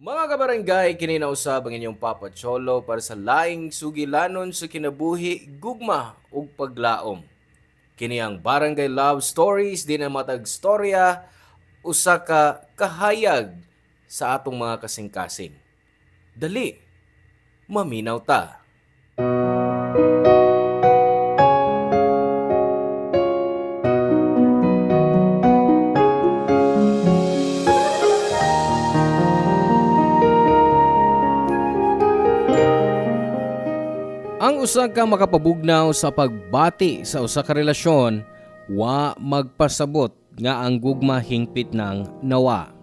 Mga kabarangay, kininausab ang inyong Papa Cholo para sa laing sugilanon sa kinabuhi, gugma ug paglaom. Kini ang Barangay Love Stories, di na matag storya, usa ka kahayag sa atong mga kasing-kasing. Dali, maminaw ta. Ang usa ka makapabugnaw sa pagbati sa usa ka relasyon, wa magpasabot nga ang gugma hingpit ng nawa.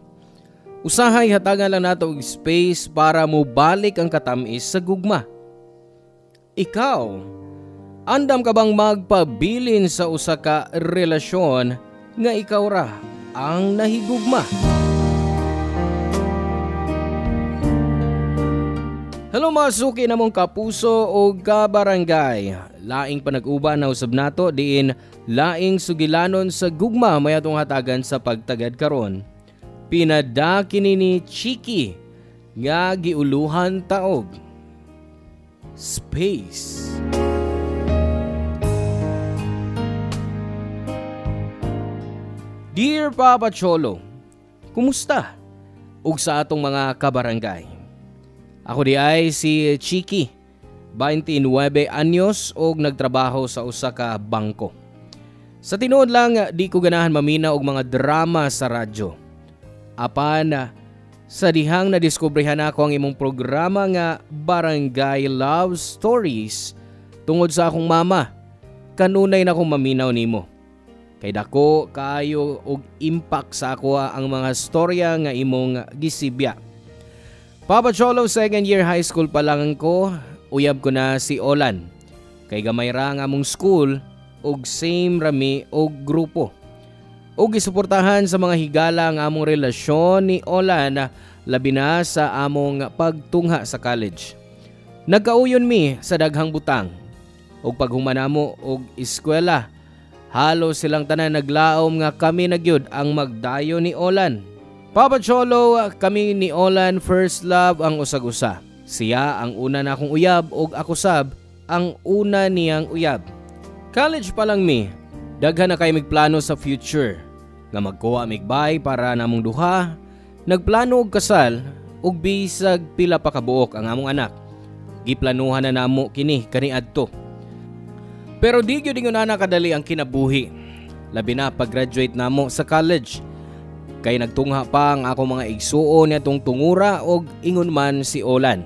Usahay hatagan lang nato og space para mo balik ang katamis sa gugma. Ikaw, andam ka bang magpabilin sa usa ka relasyon nga ikaw ra ang nahigugma? Hello mga suki namong kapuso o kabarangay. Laing panag-uban na usab nato diin laing sugilanon sa gugma may atong hatagan sa pagtagad karon. Pinada kini ni Chiki nga giuluhan taog. Space. Dear Papa Cholo, kumusta? Ug sa atong mga kabarangay. Ako di ay si Chiki, 29 anyos og nagtrabaho sa usa ka bangko. Sa tinuod lang di ko ganahan mamina og mga drama sa radyo. Apan sa dihang nadiskobrehan ako ang imong programa nga Barangay Love Stories tungod sa akong mama, kanunay na akong maminaw nimo. Kay dako kaayo og impact sa ako ang mga storya nga imong gisibya. Papa Cholo, second year high school pa lang ko, uyab ko na si Olan. Kay gamay ra nga among school, og same rami og grupo. Og gisuportahan sa mga higala nga among relasyon ni Olan, labi na sa among pagtungha sa college. Nagkauyon mi sa daghang butang. Og paghuman namo og eskwela, halos silang tanan naglaom nga kami nagyud ang magdayo ni Olan. Papa Cholo, kami ni Olan first love ang usag-usa. Siya ang una na akong uyab og ako sab ang una niyang uyab. College pa lang mi, daghan na kay migplano sa future. Nga magkuha migbay para namong duha, nagplano og kasal ug bisag pila pa kabuok ang among anak. Giplanuhan na namo kini kaniadto. Pero di gyud ingon ana kadali ang kinabuhi. Labi na pag-graduate namo sa college. Kay nagtungha pa ang ako mga igsuon nitong tungura og ingon man si Olan.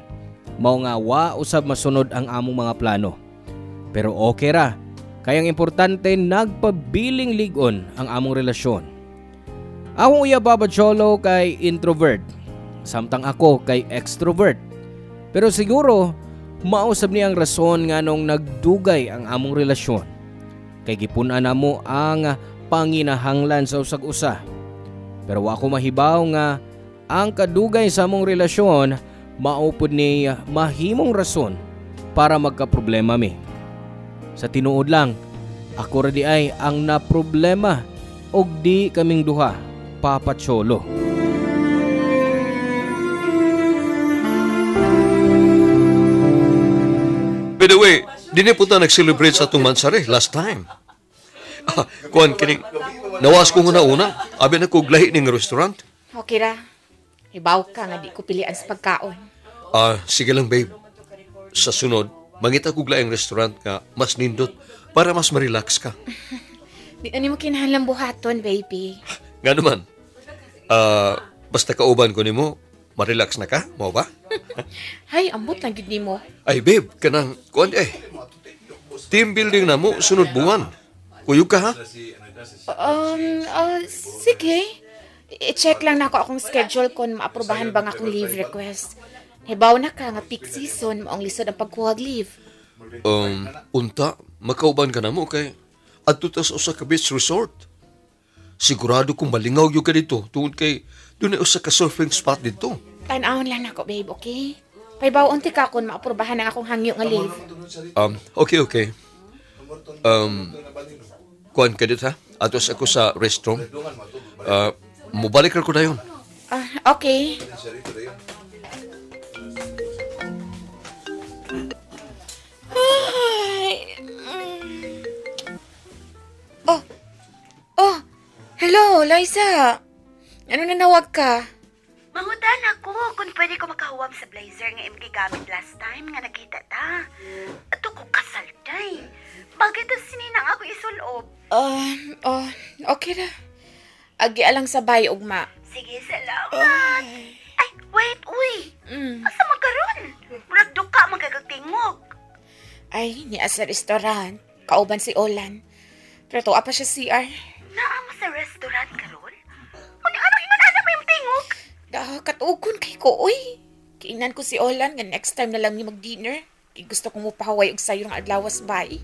Mao nga wa usab masunod ang among mga plano. Pero okay ra, kay ang importante nagpabiling ligon ang among relasyon. Akong uyab Papa Cholo kay introvert, samtang ako kay extrovert. Pero siguro mausab niya ang rason nga nung nagdugay ang among relasyon. Kay gipun-an namo ang panginahanglan sa usag-usa. Pero ako mahibaw nga ang kadugay sa among relasyon maupod ni mahimong rason para magka-problema mi. Sa tinuod lang, ako ra di ay ang naproblema og di kaming duha, Papa Cholo. By the way, di na punta nag-celebrate sa itong mansari last time. Kuhan kining, nawas ko nga na una, abi na kuglahi ning restaurant. Okay ra. Ibaw ka nga di ko pilian sa pagkaon. Sige lang babe. Sa sunod, mangita kuglahi ang restaurant nga mas nindot para mas ma-relax ka. Di na mo kinahanglan buhaton, baby. Nga naman, basta kauban ko nimo, ma-relax na ka, mo ba? Hay, ambot lang gid nimo. Ay babe, kanang, kuhan team building na mo, sunod buwan. Kuyog ka ha? Sige. I-check lang na ako akong schedule kung maaprubahan bang akong leave request. Hibaw na ka nga peak season, maong lisod ang pagkuhag leave. Unta, makauban ka na mo kay adto ta sa usa ka beach resort. Sigurado kung malingaw yung ka dito tungod kay doon ay usa ka surfing spot dito. Tanawon lang ako, babe, okay? Paibaw unti ka kung maaprubahan ang akong hangyo nga leave. Okay. Kuhan ka dito ha? Atos ako sa restroom. Mubalik ko na yun. Okay. Ay, Oh, oh, hello, Liza. Ano nanawag ka? Mangutan ako kung pwede ko makahuwam sa blazer nga imong gigamit last time nga nakita ta. Ato ko kasalday. Bakit ang sininang ako isulob? Okay ra. Agi alang sabay, ugma. Sige, salamat. Ay, wait, uy. Mm. Asa magkaroon? Murag duka magkagagtingog. Ay, niya sa restaurant. Kauban si Olan. Pero tuwa pa siya CR. Naama sa restaurant karon? Ano imanana mo yung tingog? Katugon kay ko, uy. Kiinan ko si Olan nga next time na lang ni mag-dinner. Kay gusto kong mupahaway og sayo ng adlawas bay.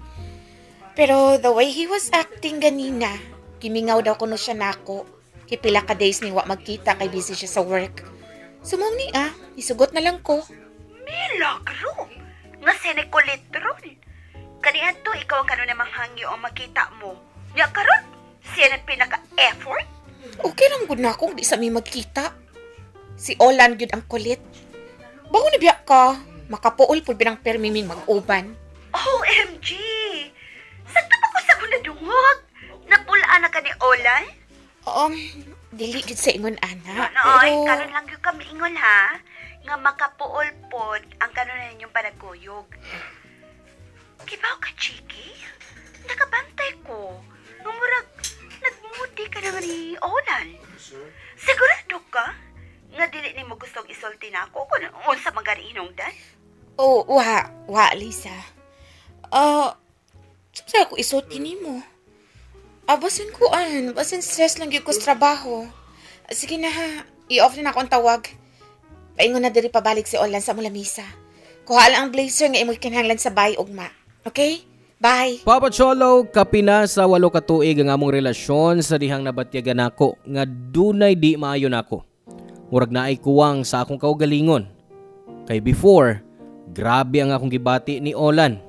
Pero the way he was acting ganina, kimingaw daw kuno siya nako. Kay pila ka days ning wa magkita kay busy siya sa work. Sumong ni isugot na lang ko. Milagro! Nga sinikulit-ron. Kanihan to, ikaw ang kanon namang hangyo ang makita mo. Nga karon, siya ang pinaka-effort? Okay lang gud na kung di sa mi magkita. Si Olan gyud ang kulit. Bago ni biya ka, makapuol pud binang permiming mag-uban. OMG! Sakto pa ko sa kuna dungog? Napulaan na ka ni Olan? Dili gid sa ingon ana. Nooy, karon lang yung kami ingon ha. Nga makapuol pod ang kanon na ninyong panagkuyog. Kibaw ka, Chiki? Nakabantay ko. Ngumurag, nagmuti ka naman ni Olan. Sigurado ka? Nga dili ni mo gustong isulti na ako kung unsa magari hinungdan? Wa, Lisa. Sa ako isulti nimo. Basin stress lang gyud ko sa trabaho. Sige na ha, i-off na ako ang tawag. Paingon na diri pabalik si Olan sa mula misa. Kuha lang ang blazer nga imong kinahanglan sa bay ugma. Okay? Bye. Papa Cholo, kapina sa 8 ka tuig ang among relasyon sa dihang nabatyagan nako nga dunay di maayo nako. Murag naay kuwang sa akong kaugalingon. Kay before, grabe ang akong gibati ni Olan.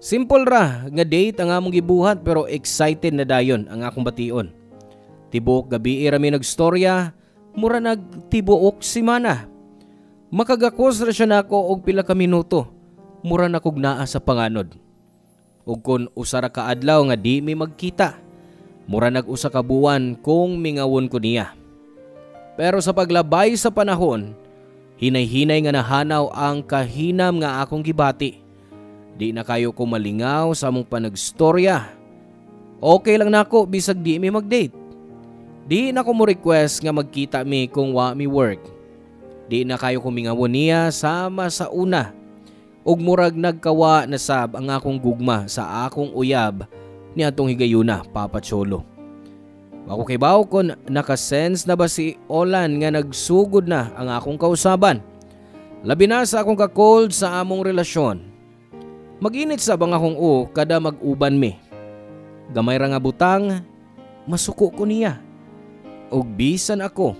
Simple ra nga date ang among gibuhat pero excited na dayon ang akong bation. Tibuok gabi ra mi nagstorya, mura nagtibuok simana. Makagakos ra siya nako og pila ka minuto, mura na kog naa sa panganod. Ug kun usa ra ka adlaw nga di mi magkita, mura nag-usa ka buwan kung mingawon ko niya. Pero sa paglabay sa panahon, hinay-hinay nga nahanaw ang kahinam nga akong gibati. Di na kayo ko malingaw sa among panagstorya. Okay lang nako bisag di mi mag-date. Di na ko mo request nga magkita mi kung wa mi work. Di na kayo kumingawon niya sama sa una. Ug murag nagkawa na sab ang akong gugma sa akong uyab ni atong higayuna, Papa Cholo. Ako kay baw kon nakasense na ba si Olan nga nagsugod na ang akong kausaban. Labi na sa akong ka-cold sa among relasyon. Mag-init sa bang akong kada mag-uban mi. Gamay ra nga butang, masuko ko niya. Og bisan ako,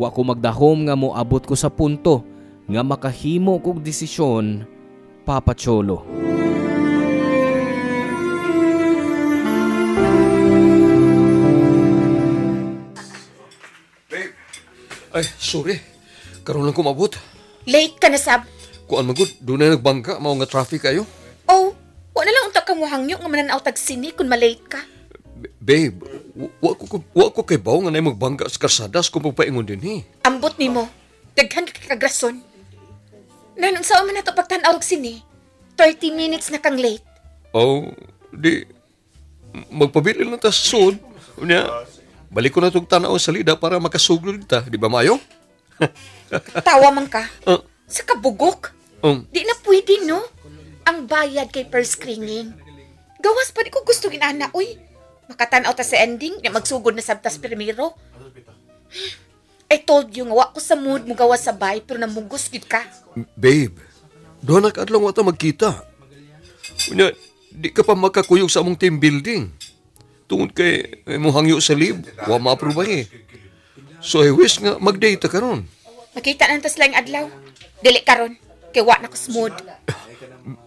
wa ko magdahom nga moabot ko sa punto nga makahimo kog desisyon, Papa Cholo. Babe, ay, sorry. Karoon lang kumabot. Late ka na sab. Kuan magud, doon na nagbangka, mao nga traffic kayo. Wa na lang unta ka mo hangyo nga mananaw tag sini kun malate ka. Babe, wa ko kay baw nga na magbangka sa karsadas kung pagpaingon din Ambot nimo. Daghan ka kagrason. Nanong sao man nato pagtan-aw og sini? 30 minutes na kang late. Di magpabili lang ta sa sud. Unya, balik ko na tong tanaw sa lida para makasugod ta, di ba mayo? Tawa man ka. Sa kabugok. Um, Di na pwede, no? Ang bayad kay per screening. Gawas pa di ko gusto ginana, uy. Makatanaw ta sa ending, na magsugod na sabtas primero. I told you nga, wa ko sa mood mo gawas sa bay, pero namugos gid ka. Babe, doon na kaadlaw nga ta magkita. Unya, di ka pa makakuyog sa among team building. Tungod kay mo hangyo sa leave, wa ma-approve So I wish nga mag-date ka ron. Makita na tas lang adlaw. Dili karon, kay wa na ko smooth.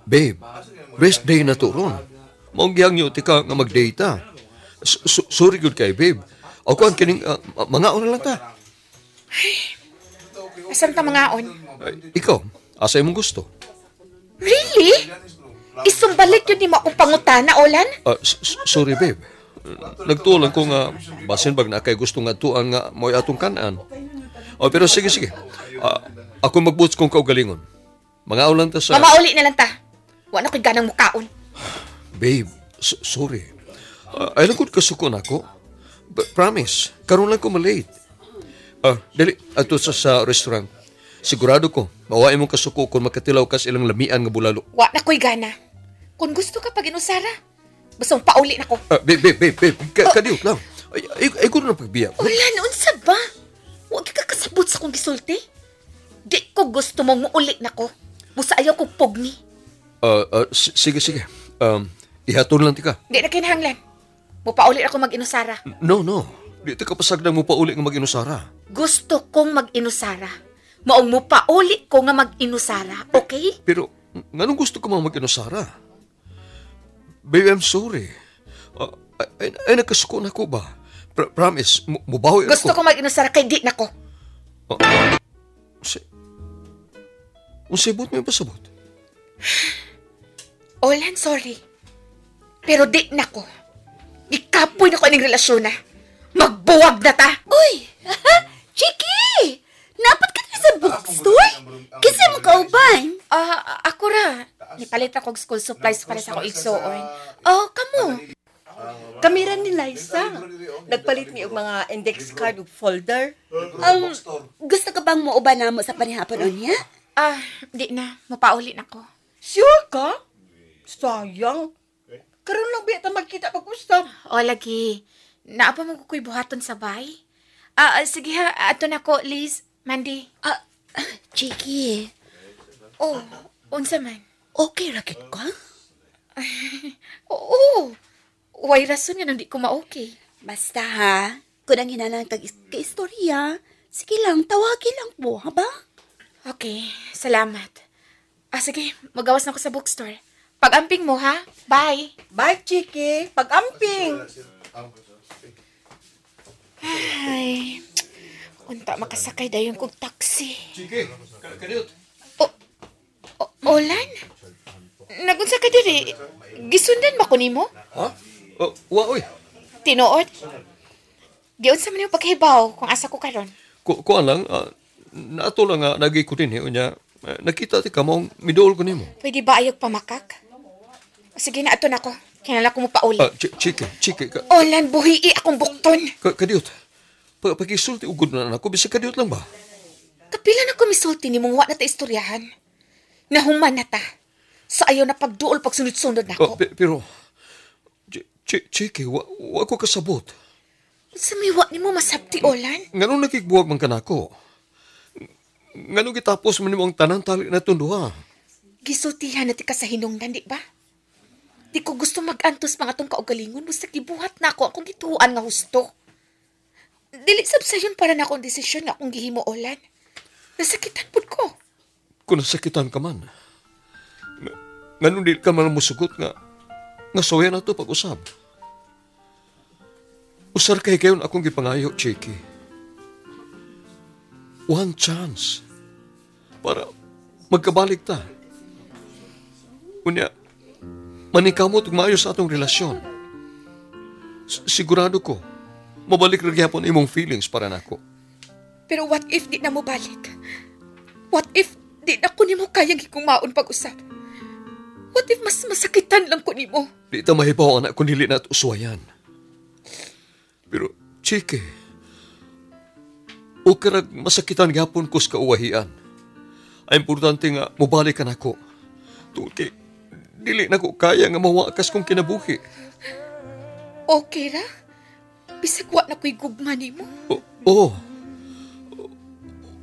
Babe, rest day na to ron. Maong gihangyo ti ka nga mag-date ta. Sorry good kay babe. Ako ang kining mga oras lang ta. Asan ta mga on? Ikaw, asa imong gusto? Really? Isumbalik yun ni mo akong pangutana, Olan? Sorry, babe. Nagtulang ko nga, basin bag na kay gusto nga tuan nga mo'y atong kanaan. Pero sige. Ako magbuts kong kaugalingon. Mga ulan ta sa... Mamauli na lang ta. Wala ko'y ganang mukaon. Babe, sorry. Ay lang ko kasukon ako. Promise, karon lang ko malate. Dali, ato sa restaurant. Sigurado ko, mawain mong kasuko kung makatilaw ka sa ilang lamian nga bulalo. Wala ko'y gana. Kung gusto ka pag inusara, basta mong pauli na ko. Babe, kadiyot lang. Ay ko na pagbiya. Olan, unsa ba? Huwag ka kasabot sa kong gisulti. Di ko gusto mong muuli na ko. Busa ayaw kong pugni. Sige. Ihaton lang tika. Di na kinahanglan. Mupauli ako mag-inusara. No. Di ka pasagdang mo pa uli nga mag-inusara. Gusto kong mag-inusara. Maong mupauli ko nga mag-inusara, okay? Pero, nganong gusto ko mag-inusara? Babe, I'm sorry. Ay nakasuko na ko ba? Promise, mubawi ako. Gusto ko mag-inusara kay di na ko. Unsibot mo yung pasabot? Olan, sorry. Pero di na ko. Ikapoy na ko aning relasyon na. Magbuwag na ta. Uy! Chiki! Napat ka na sa bookstore? Kasi mo kauban. Ako ra. Nipalit ako school supplies para sa akong igsuon. Kamo. Kamera ni Liza. Nagpalit ni og mga index card ug folder. Gusto ka bang muuban na mo sa panihapon o niya? Di na. Mapauli na ko. Sure ka? Sayang. Karon lang biya ta magkita pag-usap. Lagi. Naapa mo kukuy buhaton sa bay? Sige ha. Ato na ko, Liz. Mandy. Chiki, Unsa man? okay rakit ka? Oo. Way rason nga nang di ko ma-okay. Basta ha, kung ang hinalang ka-istorya, sige lang, tawagin lang po, ha ba? Okay. Salamat. Sige. Magawas na ko sa bookstore. Pag-amping mo, ha? Bye. Bye, Chiki. Pag-amping. Ay, unta makasakay dayon kong taxi. Sige, kadiyot. Olan? Nagunsa ka diri? Gisundan ba ko nimo? Ha? Oy. Tinuod? Giyon sa man yung paghibaw kung asa ko karon. Kuan lang, naato lang nga nagay ko din unya. Nakita ti ka mong midool ko nimo. Pwede ba ayog pamakak? Sige na, ato na ko. Kinala ko mo pauli. Chiki. Olan, buhii akong bukton. Kadiyot. Pagisulti ugod na ako, bisa kadiyot lang ba? Kapila na kumisulti ni mong wa na ta istoryahan. Nahuman na ta. Sa ayaw na pagduol pagsunod-sunod na ko. Pero, Chiki, wa ko kasabot. Sa may wa ni mo masabti, Olan? Nganong nakikbuwag man ka na ako? Nganong gitapos man mo ang tanang tali na tunduha? Gisultihan na ti ka sa hinungdan, di ba? Di ko gusto mag-antos mga tong kaugalingon. Basta gibuhat na ako akong gituan nga husto. Dili sabsayon para na akong desisyon nga akong gihimo, Olan. Nasakitan po ko. Kung nasakitan ka man, nganong di ka man musugot nga soya na to pag-usab. Usar kay kayon akong gipangayo, Chiki. One chance para magkabalik ta. Unya, manikamot ug maayo sa atong relasyon. Sigurado ko, mabalik rin gyapon imong feelings para nako. Pero what if di na mo balik? What if di na ko nimo kayang gikumaon pag-usap? What if mas masakitan lang ko nimo? Di ta mahibaw anak kung dili na uswayan. Pero, Chiki, o karag masakitan gyapon ko sa kauwahian. Ay importante nga mubalik ka nako. Tungkol kay dili na ko kaya nga mawakas kong kinabuhi. Okay ra? Bisag wa na ko'y gugma nimo. Oo.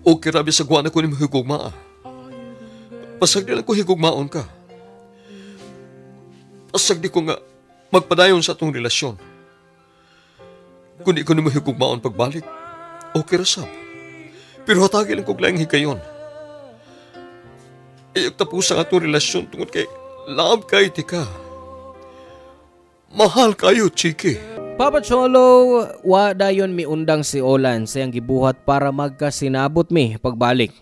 Okay ra bisag wa na ko ni higugma. Pasag di lang ko higugmaon ka. Pasag di ko nga magpadayon sa atong relasyon. Kung di ko ni higugmaon pagbalik, okay ra sab. Pero hatagi lang ko lang hikayon. Iyag tapos ang atong relasyon tungkol kay love kay tika. Mahal kayo, Chiki. Papa Cholo, wa dayon miundang si Olan siyang gibuhat para magkasinabot mi pagbalik.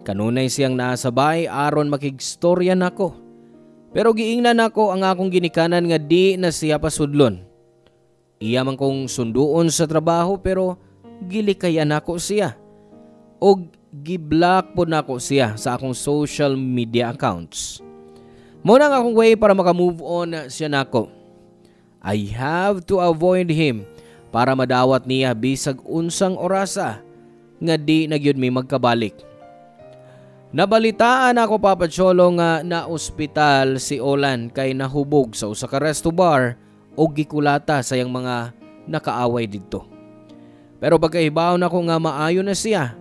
Kanunay siyang nasabay aron makigstorya nako. Pero giingnan nako ang akong ginikanan nga di na siya pasudlon. Iya man kong sunduon sa trabaho pero gilikayan nako siya. Og giblock po nako siya sa akong social media accounts. Muna nga akong way para makamove on siya nako. I have to avoid him para madawat niya bisag unsang orasa nga di nagyud mi magkabalik. Nabalitaan ako Papa Cholo nga na ospital si Olan kay nahubog sa usa ka resto bar o gikulata sa yang mga nakaaway didto. Pero pagkahibaw na ko nga maayo na siya,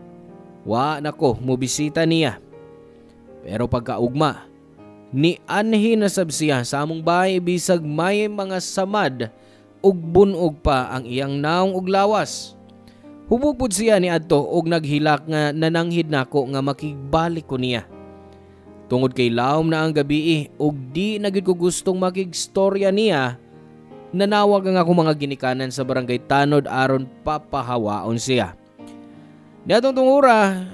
wa nako mobisita niya. Pero pagkaugma, ni anhi na sab siya sa among bahay bisag may mga samad ug bunog pa ang iyang naong ug lawas. Hubupod siya ni adto og naghilak nga nananghid nako nga makigbalik ko niya. Tungod kay lawom na ang gabi og di na gyud ko gustong makigstorya niya, nanawag ang ako mga ginikanan sa barangay Tanod aron papahawaon siya. Niadtong tungura,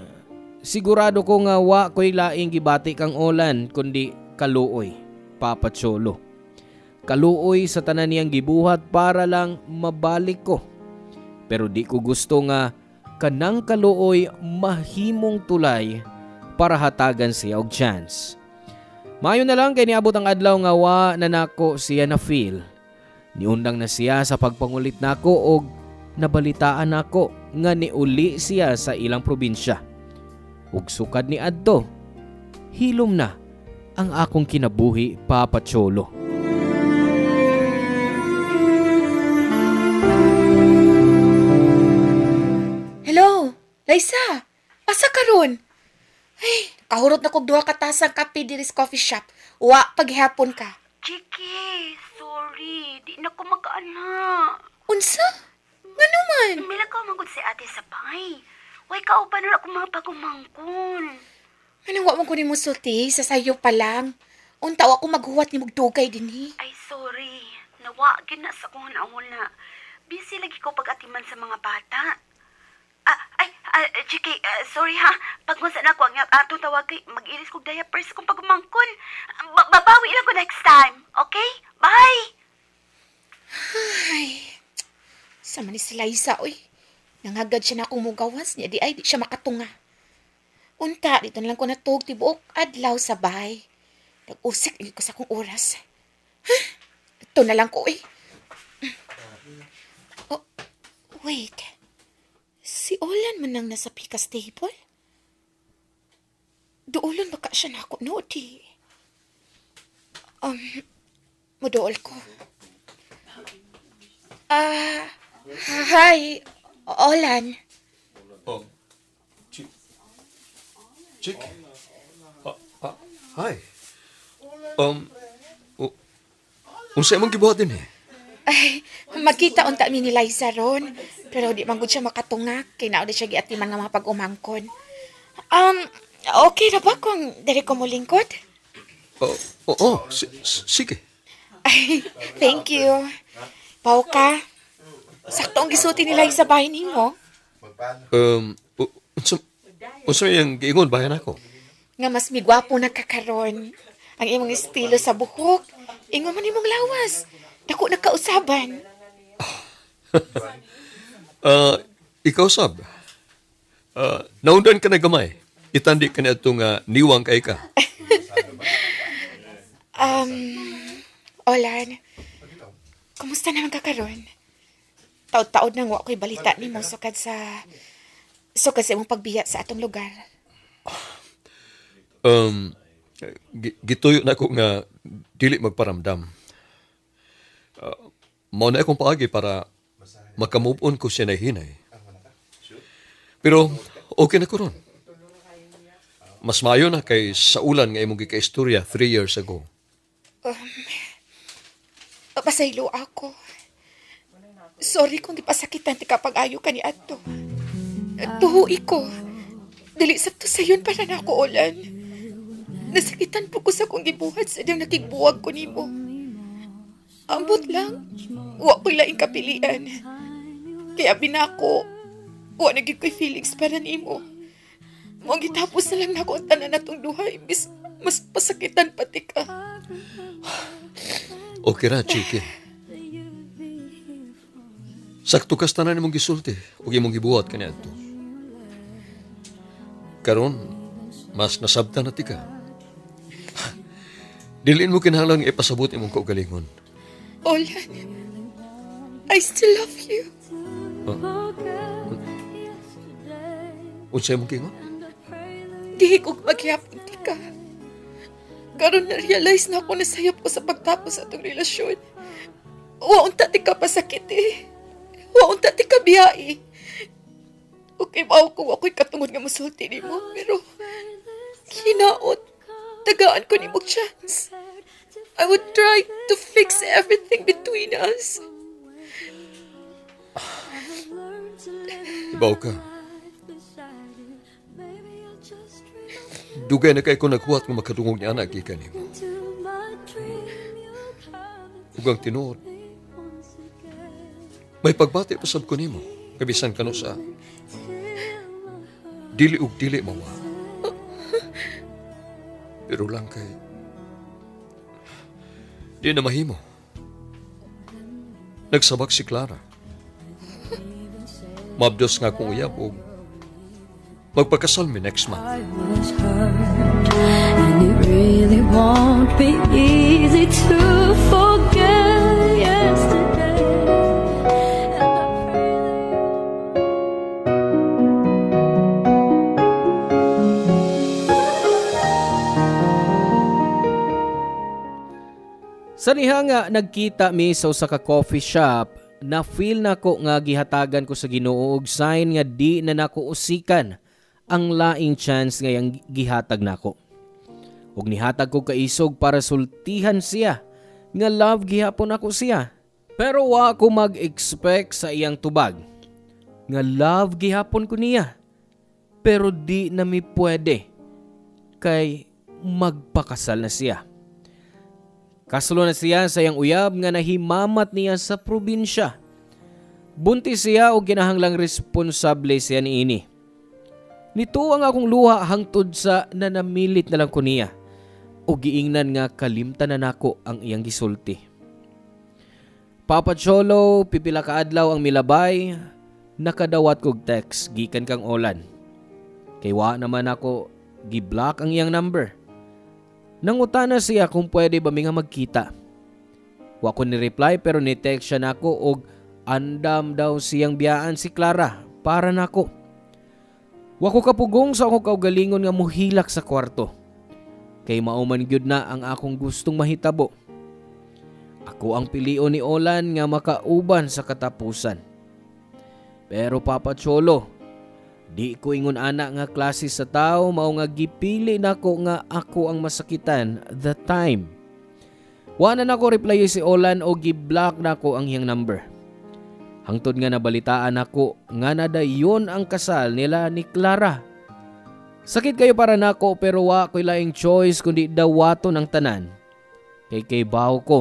sigurado ko nga wa ko'y laing gibati kang Olan kundi kaluoy, Papa Cholo. Kaluoy sa tanan niyang gibuhat para lang mabalik ko. Pero di ko gusto nga kanang kaluoy mahimong tulay para hatagan siya og chance. Mayo na lang kay niabot ang adlaw nga wa na nako siya na feel. Niundang na siya sa pagpangulit nako og nabalitaan nako nga niuli siya sa ilang probinsya. Ug sukad ni adto, hilom na ang akong kinabuhi, Papa Cholo. Hello, Liza, asa ka ron? Ay, kahurot na kog duha ka tasang kape diri sa coffee shop. Wa paghihapon ka. Chiki, sorry. Di na ko mag-ana. Unsa? Ngano man? Mila ko magod si ate sa bahay. Way kauban na ako mga pagumangkon. Anong wa man ko nimo sulti sa sayo pa lang. Unta ako maghuwat ni magdugay dinhi. Ay, sorry. Nawagin na sa kong na. Busy lagi ko pag-atiman sa mga bata. Chiki, sorry ha. Pagmunsa na ako ang ato tawag kay mag-iris kong diapers kung pagumangkon. Babawi lang ko next time. Okay? Bye! Ay, sama ni si Liza, oy. Nangagad siya na akong mugawas niya, di ay di siya makatunga. Unta, dito na lang ko natug, tibuok adlaw sa bahay. Nag-usik ko sa akong oras. Ito na lang ko, oy. Oh, wait. Si Olan man nang nasa pikas table? Duolon baka siya na ako, no, di. Mudool ko. Hi, Olan. Oh, Chick. Hi. Unsa imong gibuhat din eh? Ay, magkita unta mi ni Liza ron. Pero di man gud siya makatunga. Kay naon di siya giatiman nga mga pag-umangkon. Okay ra ba kung diri ko mo lingkod? Sige. Ay, thank you. Pao ka. Sakto ang gisuti ni Liza bahay nimo. Unsa yung giingon bayan ako? Nga mas migwapo na kakaron. Ang imong estilo sa buhok. Ingon man imong lawas. Dako nagkausaban. Ikaw sab. Naundan ka na gamay. Itandi ka na itong niwang kay ka. Olan, kumusta naman ka karon? Taod-taod nang wa ko'y balita ni mo sukad sa imong pagbiya sa atong lugar. Gituyo na ako nga dili magparamdam. Mao na akong paagi para makamove on ko siya na hinay. Pero okay na ko ron. Mas maayo na kay sa ulan nga imong gikaistorya 3 years ago. Pasaylo ako. Sorry kung di pasakitan ti kapag ayo ka ni Adto. Tuhui ko. Dili sabto sayon para na ako, Olan. Nasakitan po ko sa kong gibuhat sa diyang nakigbuwag ko nimo. Ambot lang. wa ko'y laing kapilian. Kaya binako, wa naging ko'y feelings para nimo. Mo gitapos na lang nako ang tanan natong duha imbis mas pasakitan pati ka. Okay ra, Chiki. Sakto kas tanan imong gisulti ug imong gibuhat kaniadto. Karon, mas nasabtan na ti ka. Diliin mo kinahanglan ipasabot imong kaugalingon. Olan, I still love you. Unsay imong kingon? Di ko magyapon ti ka. Karon na-realize na ako na sayop ko sa pagtapos sa atong relasyon. Waunta ti ka pasakit eh. Waunta ti ka biyai. Okay, mao ko ako'y katungod nga masulti ni mo. Pero, hinaot. Tagaan ko ni mo chance. I would try to fix everything between us. Ibaw ka. Dugay na kay ko naghuwat nga makadungog ni anak gikan nimo. Ug ang tinuod, may pagbati pasab ko nimo, kabisan kano sa dili ug dili mawa. Pero lang kay di na mahimo. Nagsabak si Clara. Mabdos nga akong uyab ug magpakasal mi next month. I was hurt, and it really won't be easy to forget yesterday. And I pray Sa diha nga nagkita mi sa usa ka coffee shop, na feel nako nga gihatagan ko sa Ginoo og sign nga di na nako usikan ang laing chance nga yang gihatag nako. Ug nihatag ko kaisog para sultihan siya nga love gihapon ako siya. Pero wa ko mag-expect sa iyang tubag nga love gihapon ko niya. Pero di na mi pwede kay magpakasal na siya. Kasulo na siya sa iyang uyab nga nahimamat niya sa probinsya. Buntis siya o ginahanglang responsable siya niini. Nito ang akong luha hangtod sa nanamilit na lang ko niya o giingnan nga kalimtan na nako ang iyang gisulti. Papa Cholo, pipila ka adlaw ang milabay, nakadawat kog text gikan kang Olan. Kay wa naman ako gi-block ang iyang number. Nangutana siya kung pwede ba mi nga magkita. Wa ko ni-reply pero ni-text siya nako og andam daw siyang biyaan si Clara para nako. Wa ko kapugong sa akong kaugalingon nga muhilak sa kwarto. Kay mauman gyud na ang akong gustong mahitabo. Ako ang pilion ni Olan nga makauban sa katapusan. Pero Papa Cholo, di ko ingon ana nga klase sa tao mao nga gipili nako nga ako ang masakitan the time. Wa na nako reply si Olan o gi-block nako ang iyang number. Hangtod nga nabalitaan ako nga nadayon ang kasal nila ni Clara. Sakit kayo para nako pero wa ko'y laing choice kundi dawaton ang tanan. Kay bawo ko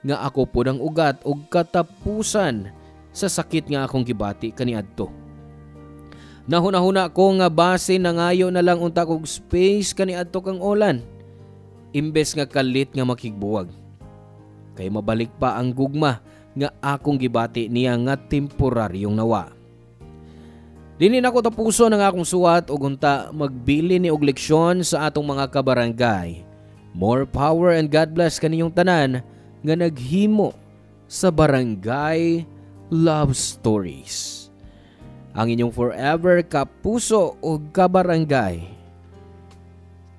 nga ako pud ang ugat og katapusan sa sakit nga akong gibati kaniadto. Nahuna-huna ko nga base nangayo na lang unta kog space kaniadto kang Olan. Imbes nga kalit nga makigbuwag. Kay mabalik pa ang gugma nga akong gibati niya nga temporaryong nawa. Dili na ko tapuson ang akong suwat ug unta magbili ni og leksyon sa atong mga kabarangay. More power and God bless kaninyong tanan nga naghimo sa Barangay Love Stories. Ang inyong forever kapuso o kabarangay,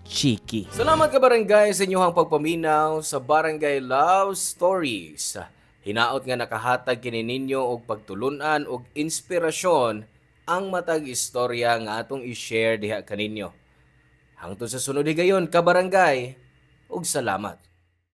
Chiki. Salamat kabarangay sa inyong pagpaminaw sa Barangay Love Stories. Hinaot nga nakahatag kini ninyo og pagtulunan og inspirasyon ang matag istorya nga atong i-share diha kaninyo. Hangtod sa sunod higayon kabarangay, og salamat.